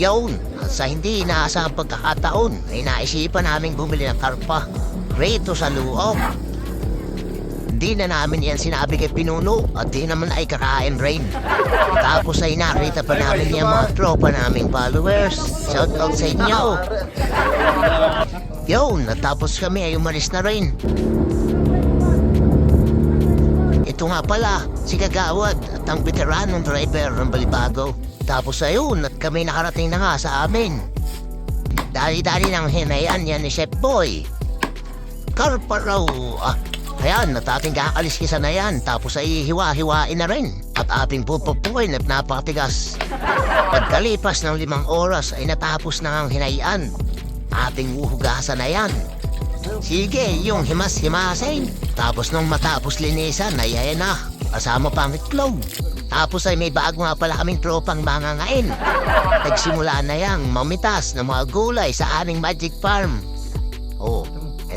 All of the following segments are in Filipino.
Yun, sa hindi inaasahang pagkakataon ay naisipan naming bumili ng karpa rito sa loob. Di na namin yan sinabi kay Pinuno at di naman ay kakain rin. Tapos ay nakita pa namin yung mga tropa naming followers. Shout out sa inyo. Yun, natapos kami ay umalis na rin. Ito nga pala, si Kagawad at ang veteranong driver ng Balibago. Tapos ayun, at kami nakarating na nga sa amin. Dali-dali nang hinayan yan ni Chef Boy. Karpa raw. Ayan, at ating kakalis kisa na yan. Tapos ay hiwa-hiwain na rin. At ating pupupuin at napakatigas. Pagkalipas ng 5 oras ay natapos na ang hinayan. Ating uhugasan na yan. Sige, yung himas-himasin. Tapos nung matapos linisan, ay ayan na. Kasama pang itlog. Tapos ay may bago nga pala kaming tropang mangangain. Nagsimula na yang mamitas ng mga gulay sa aming magic farm. Oh,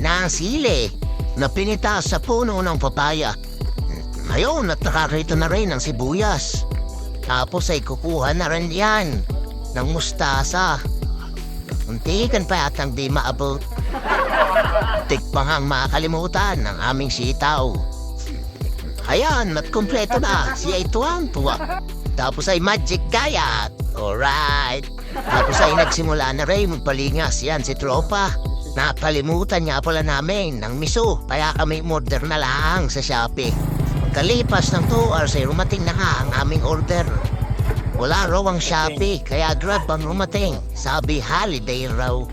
na ang sili na pinitas sa puno ng papaya. Ngayon, at nakarito na rin ang sibuyas. Tapos ay kukuha na rin yan ng mustasa. Muntikan pa yatang di maabot. Tikpang ang makakalimutan ng aming sitaw. Ayan, at kumpleto na. Siya ay tuwang-tuwa. Tapos ay magic gayat. Alright. Tapos ay nagsimula na rin magpalingas yan si tropa. Nakalimutan nga pala namin ng miso. Kaya kami order na lang sa Shopee. Kalipas ng 2 hours ay rumating na nga ang aming order. Wala raw ang Shopee, kaya Grab ang rumating. Sabi holiday raw.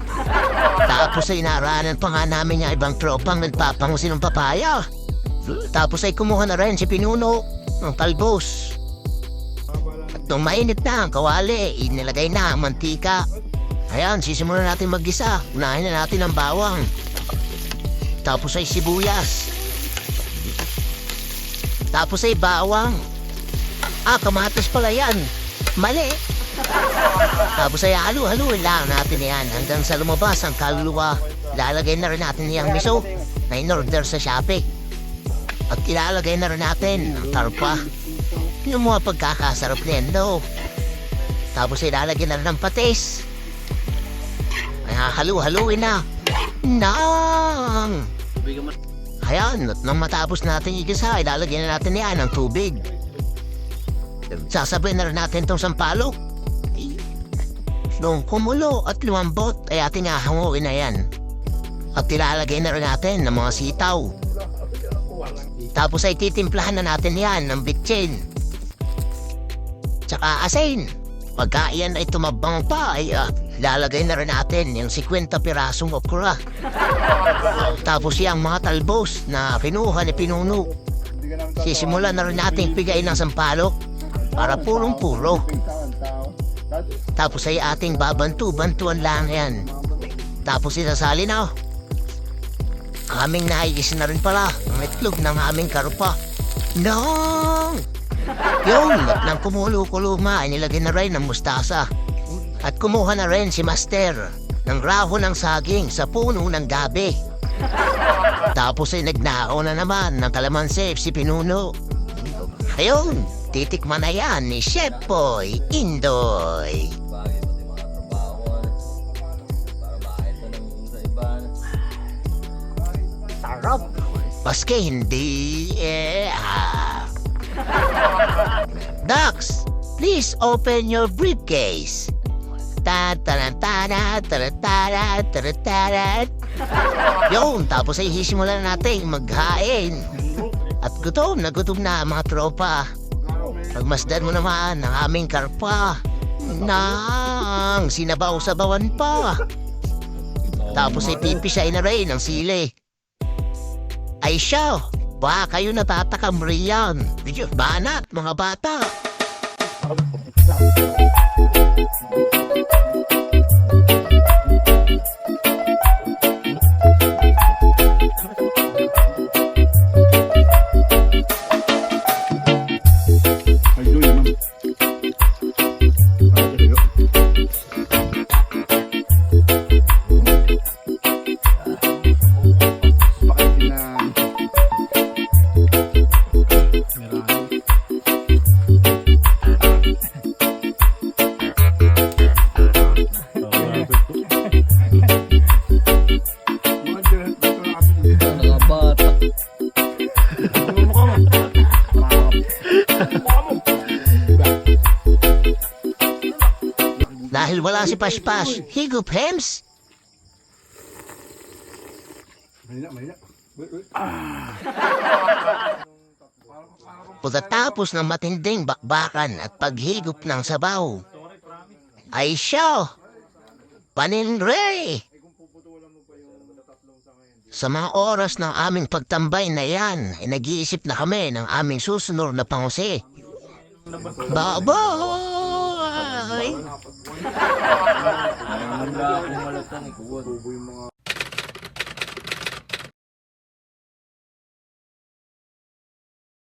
Tapos ay naranan pa nga namin yung ibang tropang nagpapangusin ng papaya. Tapos ay kumuha na rin si Pinuno ng talbos. At nung mainit na ang kawali, inilagay na ang mantika. Ayan, sisimulan natin mag-gisa. Unahin na natin ang bawang. Tapos ay sibuyas. Tapos ay bawang. Kamatis pala yan. Mali. Tapos ay halu-haluin lang natin yan hanggang sa lumabas ang kaluluwa. Lalagay na rin natin yung miso na in-order sa Shopee. At ilalagay na rin natin ang karpa. Yung mga pagkakasarap nito. Tapos ilalagay na rin ang patis. Ay halu-haluin na. Nang! Ayan, at nang matapos natin igisa, ilalagay na natin yan ang tubig. Sasabihin na rin natin itong sampalok. Nung kumulo at lumambot, ay ating hahanguin na yan. At ilalagay na rin natin ng mga sitaw. Tapos ay titimplahan na natin yan ng bitchin. Tsaka asin. Pagka iyan ay tumabang pa, ay lalagay na rin natin yung 50 pirasong okra. Tapos yung mga talbos na kinuha ni Pinuno. Sisimulan na rin natin pigain ng sampalok para purong-puro. Tapos ay ating babantu-bantuan lang yan. Tapos isasali na. Aming naigis na rin pala ang itlog ng aming karpa. Nang! Yun, at nang kumulo-kuluma ay nilagay na rin ng mustasa. At kumuha na rin si Master ng raho ng saging sa puno ng gabi. Tapos ay nagnao na naman ng kalamansi si Pinuno. Ayun, titikman na yan ni Chef Boy Indoy. Sarap. Paske hindi Dax, please open your briefcase. Yun, tapos ay hisimulan natin maghain. At gutom na mga tropa. Pagmasdan mo naman ang aming karpa. Nang sinabaw-sabawan pa. Tapos ay pipisain na rin ang sili. Ay siya, baka kayo natatakam riyan. Banat, mga bata. wala si Paspas. Higup, Hems. Pagkatapos ng matinding bakbakan at paghigop ng sabaw, ay siya, paninre. Sa mga oras ng aming pagtambay na yan, ay nag-iisip na kami ng aming susunod na pangusi. Baboy!